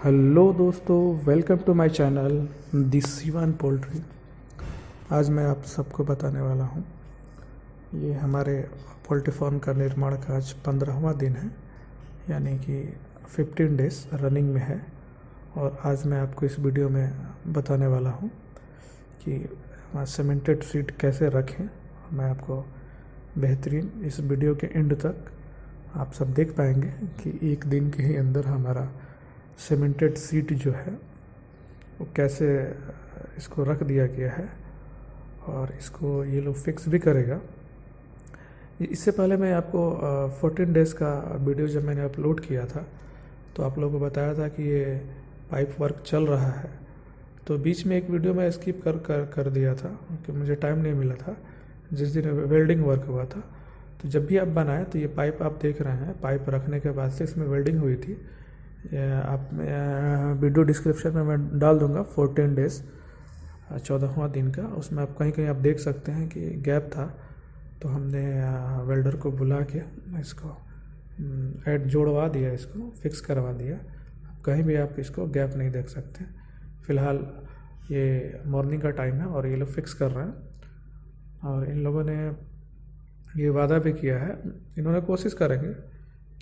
Hello दोस्तों, welcome to my channel this Siwan poultry. आज मैं आप सबको बताने वाला हूँ, ये हमारे पोल्ट्री फार्म का निर्माण का आज 15वां दिन है, यानी कि 15 डेज़ रनिंग में है। और आज मैं आपको इस वीडियो में बताने वाला हूँ कि सीमेंटेड सीट कैसे रखें। मैं आपको बेहतरीन इस वीडियो के एंड तक आप सब देख पाएंगे कि एक दिन के ही अंदर हमारा सीमेंटेड सीट जो है वो कैसे इसको रख दिया गया है और इसको ये लोग फिक्स भी करेगा। इससे पहले मैं आपको 14 डेज़ का वीडियो जब मैंने अपलोड किया था तो आप लोगों को बताया था कि ये पाइप वर्क चल रहा है। तो बीच में एक वीडियो मैं स्किप कर दिया था क्योंकि मुझे टाइम नहीं मिला था जिस दिन वेल्डिंग वर्क हुआ था। तो जब भी आप बनाए तो ये पाइप आप देख रहे हैं, पाइप रखने के बाद से इसमें वेल्डिंग हुई थी। आप वीडियो डिस्क्रिप्शन में मैं डाल दूंगा 14 डेज़ 14वां दिन का। उसमें आप कहीं कहीं आप देख सकते हैं कि गैप था, तो हमने वेल्डर को बुला के इसको ऐड जोड़वा दिया, इसको फिक्स करवा दिया। कहीं भी आप इसको गैप नहीं देख सकते। फ़िलहाल ये मॉर्निंग का टाइम है और ये लोग फिक्स कर रहे हैं और इन लोगों ने ये वादा भी किया है, इन्होंने कोशिश करेंगे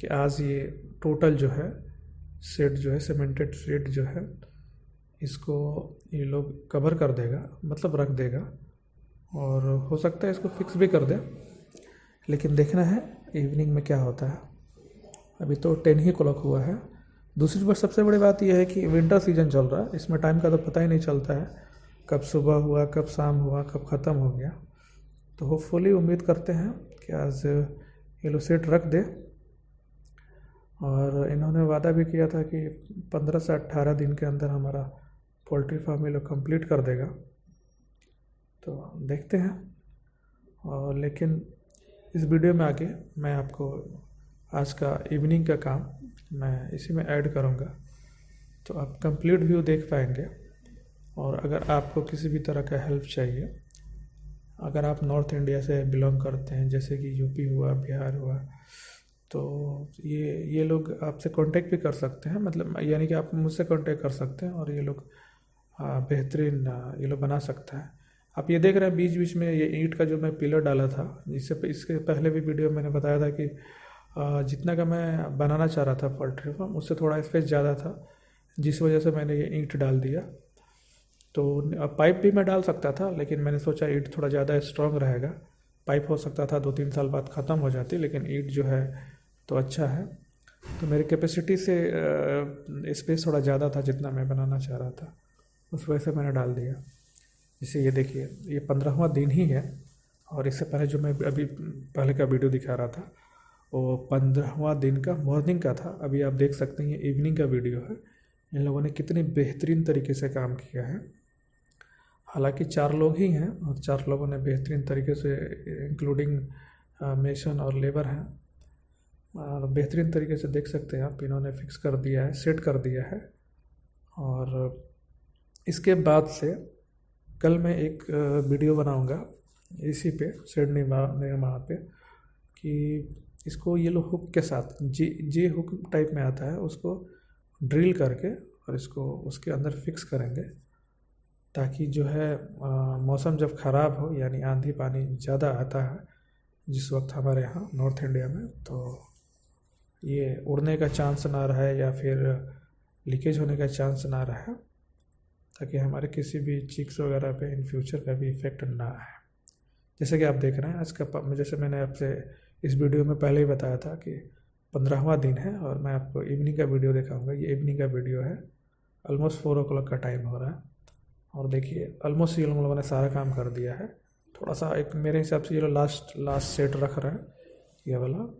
कि आज ये टोटल जो है सेट जो है सीमेंटेड सेट जो है इसको ये लोग कवर कर देगा, मतलब रख देगा। और हो सकता है इसको फिक्स भी कर दे, लेकिन देखना है इवनिंग में क्या होता है। अभी तो 10 ही क्लॉक हुआ है। दूसरी बात, सबसे बड़ी बात यह है कि विंटर सीजन चल रहा है, इसमें टाइम का तो पता ही नहीं चलता है कब सुबह हुआ, कब शाम हुआ, कब ख़त्म हो गया। तो होपफुली उम्मीद करते हैं कि आज ये लोग सेट रख दे। और इन्होंने वादा भी किया था कि 15 से 18 दिन के अंदर हमारा पोल्ट्री फार्म ये लोग कंप्लीट कर देगा। तो देखते हैं। और लेकिन इस वीडियो में आगे मैं आपको आज का इवनिंग का काम मैं इसी में ऐड करूँगा, तो आप कंप्लीट व्यू देख पाएंगे। और अगर आपको किसी भी तरह का हेल्प चाहिए, अगर आप नॉर्थ इंडिया से बिलोंग करते हैं जैसे कि यूपी हुआ, बिहार हुआ, तो ये लोग आपसे कांटेक्ट भी कर सकते हैं, मतलब यानी कि आप मुझसे कांटेक्ट कर सकते हैं और ये लोग बेहतरीन ये लोग बना सकता है। आप ये देख रहे हैं बीच बीच में ये ईंट का जो मैं पिलर डाला था, इसके पहले भी वीडियो मैंने बताया था कि जितना का मैं बनाना चाह रहा था पोल्ट्री फार्म उससे थोड़ा स्पेस ज़्यादा था, जिस वजह से मैंने ये ईंट डाल दिया। तो पाइप भी मैं डाल सकता था, लेकिन मैंने सोचा ईंट थोड़ा ज़्यादा स्ट्रॉन्ग रहेगा। पाइप हो सकता था 2-3 साल बाद ख़त्म हो जाती, लेकिन ईंट जो है तो अच्छा है। तो मेरी कैपेसिटी से स्पेस थोड़ा ज़्यादा था जितना मैं बनाना चाह रहा था, उस वजह से मैंने डाल दिया। इसे ये देखिए, ये 15वां दिन ही है। और इससे पहले जो मैं अभी पहले का वीडियो दिखा रहा था वो 15वां दिन का मॉर्निंग का था। अभी आप देख सकते हैं ये इवनिंग का वीडियो है। इन लोगों ने कितनी बेहतरीन तरीके से काम किया है। हालांकि 4 लोग ही हैं और 4 लोगों ने बेहतरीन तरीके से, इंक्लूडिंग मेसन और लेबर हैं, और बेहतरीन तरीके से देख सकते हैं आप, इन्होंने फिक्स कर दिया है, सेट कर दिया है। और इसके बाद से कल मैं एक वीडियो बनाऊंगा इसी पे, शेड निर्माण पे, कि इसको ये लोग हुक के साथ जे हुक टाइप में आता है उसको ड्रिल करके और इसको उसके अंदर फिक्स करेंगे, ताकि जो है मौसम जब ख़राब हो, यानी आंधी पानी ज़्यादा आता है जिस वक्त हमारे यहाँ नॉर्थ इंडिया में, तो ये उड़ने का चांस ना रहे या फिर लीकेज होने का चांस ना रहे, ताकि हमारे किसी भी चिक्स वगैरह पे इन फ्यूचर का भी इफ़ेक्ट ना आए। जैसे कि आप देख रहे हैं आज का, जैसे मैंने आपसे इस वीडियो में पहले ही बताया था कि 15वां दिन है और मैं आपको इवनिंग का वीडियो दिखाऊंगा। ये इवनिंग का वीडियो है, ऑलमोस्ट 4 o'clock का टाइम हो रहा है। और देखिए ऑलमोस्ट ये लोगों ने सारा काम कर दिया है। थोड़ा सा एक मेरे हिसाब से ये लोग लास्ट सेट रख रहे हैं ये वाला,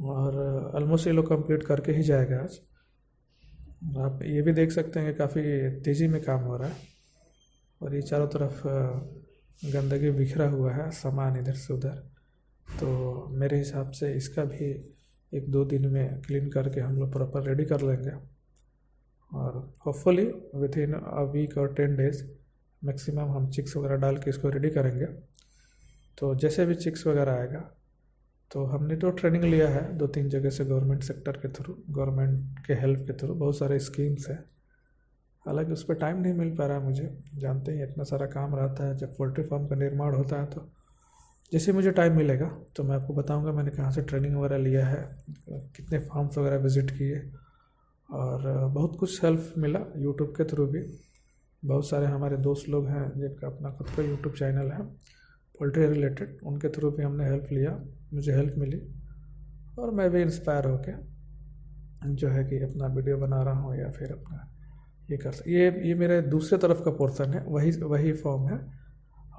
और ऑलमोस्ट ये लोग कंप्लीट करके ही जाएगा आज। आप ये भी देख सकते हैं कि काफ़ी तेज़ी में काम हो रहा है और ये चारों तरफ गंदगी बिखरा हुआ है, सामान इधर से उधर। तो मेरे हिसाब से इसका भी 1-2 दिन में क्लीन करके हम लोग प्रॉपर रेडी कर लेंगे और hopefully within a week और 10 डेज़ मैक्सिमम हम चिक्स वगैरह डाल के इसको रेडी करेंगे। तो जैसे भी चिक्स वगैरह आएगा तो हमने तो ट्रेनिंग लिया है 2-3 जगह से, गवर्नमेंट सेक्टर के थ्रू, गवर्नमेंट के हेल्प के थ्रू, बहुत सारे स्कीम्स हैं। हालांकि उस पर टाइम नहीं मिल पा रहा है मुझे, जानते ही इतना सारा काम रहता है जब पोल्ट्री फार्म का निर्माण होता है। तो जैसे मुझे टाइम मिलेगा तो मैं आपको बताऊंगा मैंने कहाँ से ट्रेनिंग वगैरह लिया है, कितने फार्म्स वगैरह विज़िट किए, और बहुत कुछ हेल्प मिला यूट्यूब के थ्रू भी। बहुत सारे हमारे दोस्त लोग हैं जिनका अपना खुद का यूट्यूब चैनल है पोल्ट्री रिलेटेड, उनके थ्रू भी हमने हेल्प लिया, मुझे हेल्प मिली, और मैं भी इंस्पायर होके जो है कि अपना वीडियो बना रहा हूँ या फिर अपना ये मेरे दूसरे तरफ का पोर्शन है, वही फॉर्म है।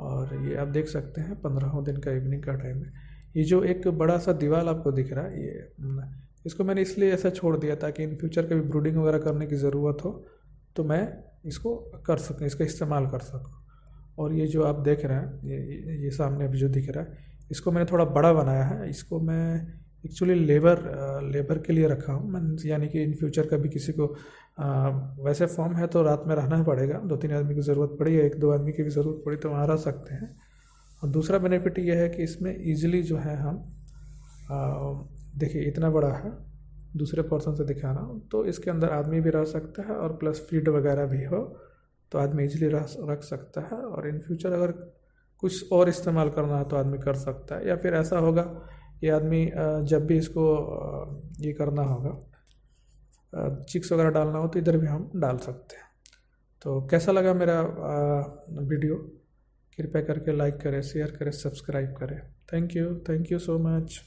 और ये आप देख सकते हैं 15वें दिन का इवनिंग का टाइम है। ये जो एक बड़ा सा दीवार आपको दिख रहा है, ये इसको मैंने इसलिए ऐसा छोड़ दिया ताकि इन फ्यूचर कभी ब्रूडिंग वगैरह करने की ज़रूरत हो तो मैं इसको कर सकूँ, इसका इस्तेमाल कर सकूँ। और ये जो आप देख रहे हैं, ये सामने अभी जो दिख रहा है, इसको मैंने थोड़ा बड़ा बनाया है। इसको मैं एक्चुअली लेबर के लिए रखा हूँ मैं, यानी कि इन फ्यूचर कभी किसी को वैसे फॉर्म है तो रात में रहना ही पड़ेगा, 2-3 आदमी की ज़रूरत पड़ी या 1-2 आदमी की भी ज़रूरत पड़ी तो वहाँ रह सकते हैं। और दूसरा बेनिफिट ये है कि इसमें ईजिली जो है हम देखिए इतना बड़ा है, दूसरे पोर्शन से दिखा रहा हूँ, तो इसके अंदर आदमी भी रह सकता है और प्लस फीड वगैरह भी हो तो आदमी इजीली रख सकता है। और इन फ्यूचर अगर कुछ और इस्तेमाल करना है तो आदमी कर सकता है, या फिर ऐसा होगा कि आदमी जब भी इसको ये करना होगा, चिक्स वगैरह डालना हो तो इधर भी हम डाल सकते हैं। तो कैसा लगा मेरा वीडियो, कृपया करके लाइक करें, शेयर करें, सब्सक्राइब करें। Thank you so much.